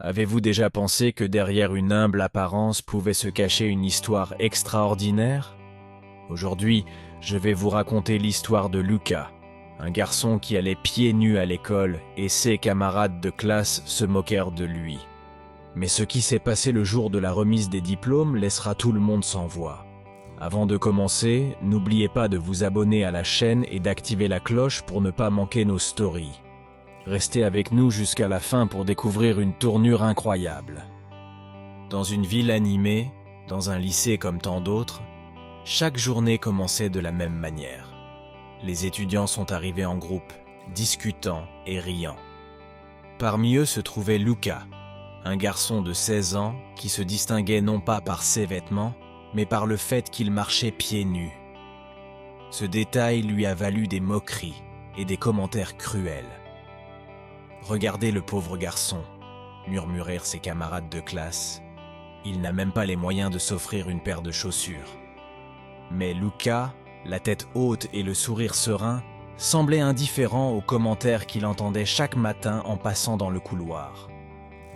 Avez-vous déjà pensé que derrière une humble apparence pouvait se cacher une histoire extraordinaire? Aujourd'hui, je vais vous raconter l'histoire de Lucas, un garçon qui allait pieds nus à l'école et ses camarades de classe se moquèrent de lui. Mais ce qui s'est passé le jour de la remise des diplômes laissera tout le monde sans voix. Avant de commencer, n'oubliez pas de vous abonner à la chaîne et d'activer la cloche pour ne pas manquer nos stories. Restez avec nous jusqu'à la fin pour découvrir une tournure incroyable. Dans une ville animée, dans un lycée comme tant d'autres, chaque journée commençait de la même manière. Les étudiants sont arrivés en groupe, discutant et riant. Parmi eux se trouvait Lucas, un garçon de 16 ans qui se distinguait non pas par ses vêtements, mais par le fait qu'il marchait pieds nus. Ce détail lui a valu des moqueries et des commentaires cruels. « Regardez le pauvre garçon », murmurèrent ses camarades de classe. « Il n'a même pas les moyens de s'offrir une paire de chaussures. » Mais Lucas, la tête haute et le sourire serein, semblait indifférent aux commentaires qu'il entendait chaque matin en passant dans le couloir.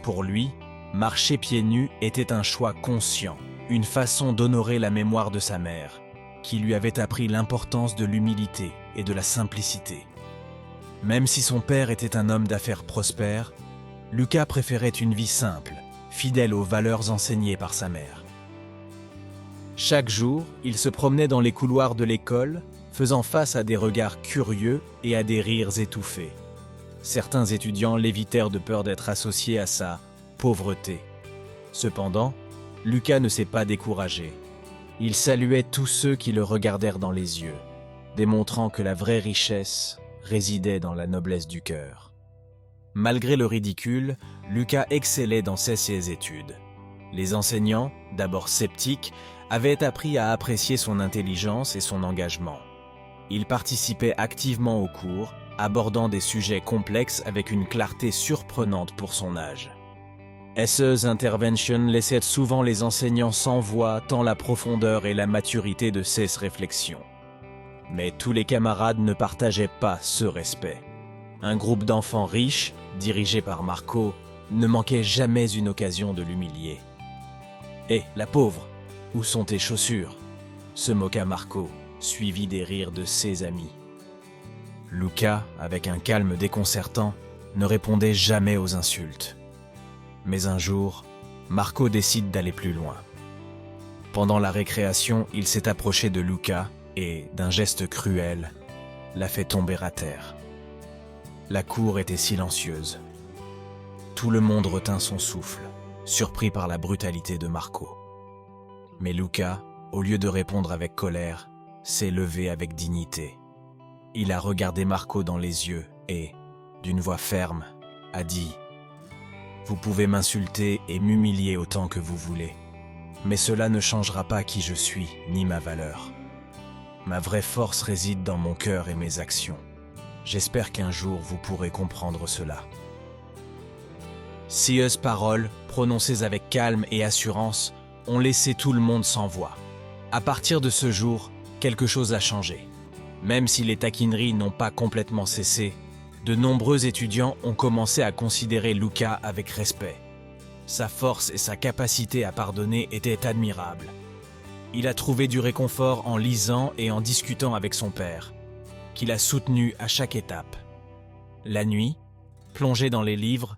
Pour lui, marcher pieds nus était un choix conscient, une façon d'honorer la mémoire de sa mère, qui lui avait appris l'importance de l'humilité et de la simplicité. Même si son père était un homme d'affaires prospère, Lucas préférait une vie simple, fidèle aux valeurs enseignées par sa mère. Chaque jour, il se promenait dans les couloirs de l'école, faisant face à des regards curieux et à des rires étouffés. Certains étudiants l'évitèrent de peur d'être associés à sa pauvreté. Cependant, Lucas ne s'est pas découragé. Il saluait tous ceux qui le regardèrent dans les yeux, démontrant que la vraie richesse résidait dans la noblesse du cœur. Malgré le ridicule, Lucas excellait dans ses études. Les enseignants, d'abord sceptiques, avaient appris à apprécier son intelligence et son engagement. Il participait activement aux cours, abordant des sujets complexes avec une clarté surprenante pour son âge. Ses interventions laissaient souvent les enseignants sans voix tant la profondeur et la maturité de ses réflexions. Mais tous les camarades ne partageaient pas ce respect. Un groupe d'enfants riches, dirigé par Marco, ne manquait jamais une occasion de l'humilier. « Hé, la pauvre, où sont tes chaussures ?» se moqua Marco, suivi des rires de ses amis. Lucas, avec un calme déconcertant, ne répondait jamais aux insultes. Mais un jour, Marco décide d'aller plus loin. Pendant la récréation, il s'est approché de Lucas et, d'un geste cruel, l'a fait tomber à terre. La cour était silencieuse. Tout le monde retint son souffle, surpris par la brutalité de Marco. Mais Lucas, au lieu de répondre avec colère, s'est levé avec dignité. Il a regardé Marco dans les yeux et, d'une voix ferme, a dit « Vous pouvez m'insulter et m'humilier autant que vous voulez, mais cela ne changera pas qui je suis ni ma valeur. Ma vraie force réside dans mon cœur et mes actions. J'espère qu'un jour vous pourrez comprendre cela. » Ces paroles, prononcées avec calme et assurance, ont laissé tout le monde sans voix. À partir de ce jour, quelque chose a changé. Même si les taquineries n'ont pas complètement cessé, de nombreux étudiants ont commencé à considérer Lucas avec respect. Sa force et sa capacité à pardonner étaient admirables. Il a trouvé du réconfort en lisant et en discutant avec son père, qu'il a soutenu à chaque étape. La nuit, plongé dans les livres,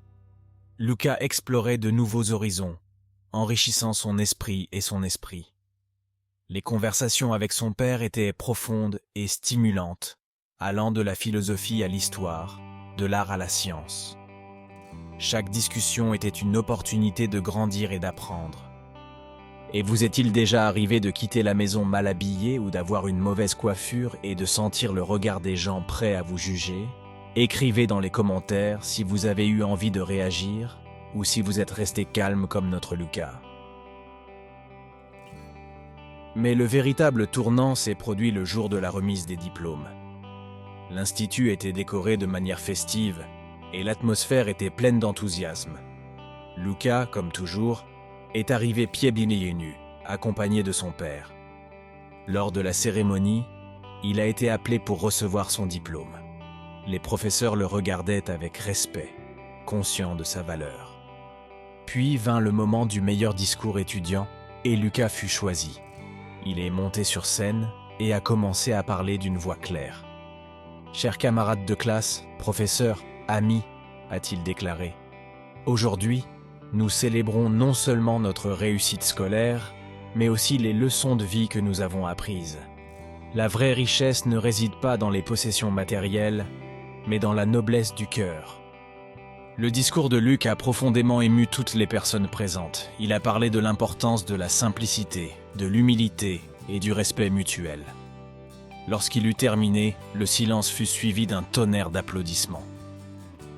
Lucas explorait de nouveaux horizons, enrichissant son esprit et son esprit. Les conversations avec son père étaient profondes et stimulantes, allant de la philosophie à l'histoire, de l'art à la science. Chaque discussion était une opportunité de grandir et d'apprendre. Et vous est-il déjà arrivé de quitter la maison mal habillé ou d'avoir une mauvaise coiffure et de sentir le regard des gens prêts à vous juger? Écrivez dans les commentaires si vous avez eu envie de réagir ou si vous êtes resté calme comme notre Lucas. Mais le véritable tournant s'est produit le jour de la remise des diplômes. L'institut était décoré de manière festive et l'atmosphère était pleine d'enthousiasme. Lucas, comme toujours, est arrivé pieds nus, accompagné de son père. Lors de la cérémonie, il a été appelé pour recevoir son diplôme. Les professeurs le regardaient avec respect, conscients de sa valeur. Puis vint le moment du meilleur discours étudiant et Lucas fut choisi. Il est monté sur scène et a commencé à parler d'une voix claire. « Chers camarades de classe, professeurs, amis, a-t-il déclaré. Aujourd'hui, nous célébrons non seulement notre réussite scolaire, mais aussi les leçons de vie que nous avons apprises. La vraie richesse ne réside pas dans les possessions matérielles, mais dans la noblesse du cœur. » Le discours de Luc a profondément ému toutes les personnes présentes. Il a parlé de l'importance de la simplicité, de l'humilité et du respect mutuel. Lorsqu'il eut terminé, le silence fut suivi d'un tonnerre d'applaudissements.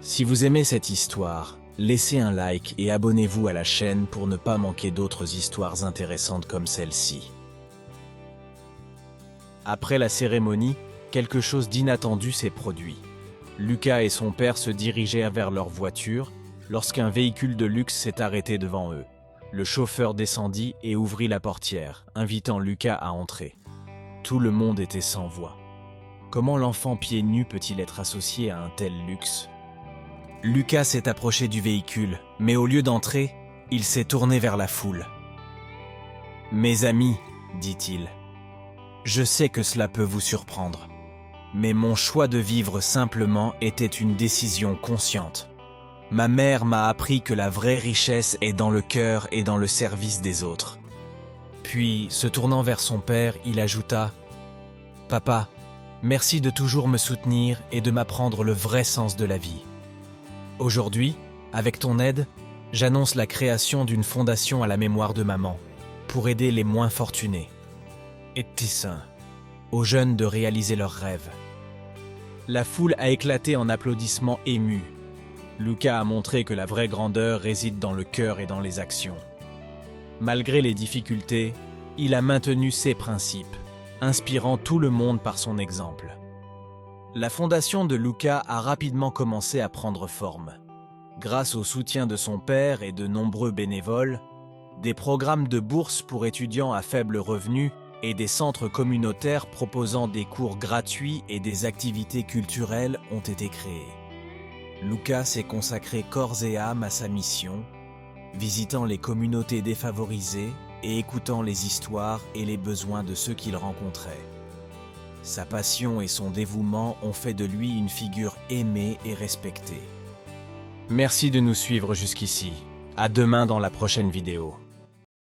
Si vous aimez cette histoire, laissez un like et abonnez-vous à la chaîne pour ne pas manquer d'autres histoires intéressantes comme celle-ci. Après la cérémonie, quelque chose d'inattendu s'est produit. Lucas et son père se dirigeaient vers leur voiture lorsqu'un véhicule de luxe s'est arrêté devant eux. Le chauffeur descendit et ouvrit la portière, invitant Lucas à entrer. Tout le monde était sans voix. Comment l'enfant pieds nus peut-il être associé à un tel luxe? Lucas s'est approché du véhicule, mais au lieu d'entrer, il s'est tourné vers la foule. « Mes amis, dit-il, je sais que cela peut vous surprendre. Mais mon choix de vivre simplement était une décision consciente. Ma mère m'a appris que la vraie richesse est dans le cœur et dans le service des autres. » Puis, se tournant vers son père, il ajouta « Papa, merci de toujours me soutenir et de m'apprendre le vrai sens de la vie. Aujourd'hui, avec ton aide, j'annonce la création d'une fondation à la mémoire de maman, pour aider les moins fortunés. Et aux jeunes de réaliser leurs rêves. » La foule a éclaté en applaudissements émus. Lucas a montré que la vraie grandeur réside dans le cœur et dans les actions. Malgré les difficultés, il a maintenu ses principes, inspirant tout le monde par son exemple. La fondation de Lucas a rapidement commencé à prendre forme. Grâce au soutien de son père et de nombreux bénévoles, des programmes de bourse pour étudiants à faible revenu et des centres communautaires proposant des cours gratuits et des activités culturelles ont été créés. Lucas s'est consacré corps et âme à sa mission, visitant les communautés défavorisées et écoutant les histoires et les besoins de ceux qu'il rencontrait. Sa passion et son dévouement ont fait de lui une figure aimée et respectée. Merci de nous suivre jusqu'ici. À demain dans la prochaine vidéo.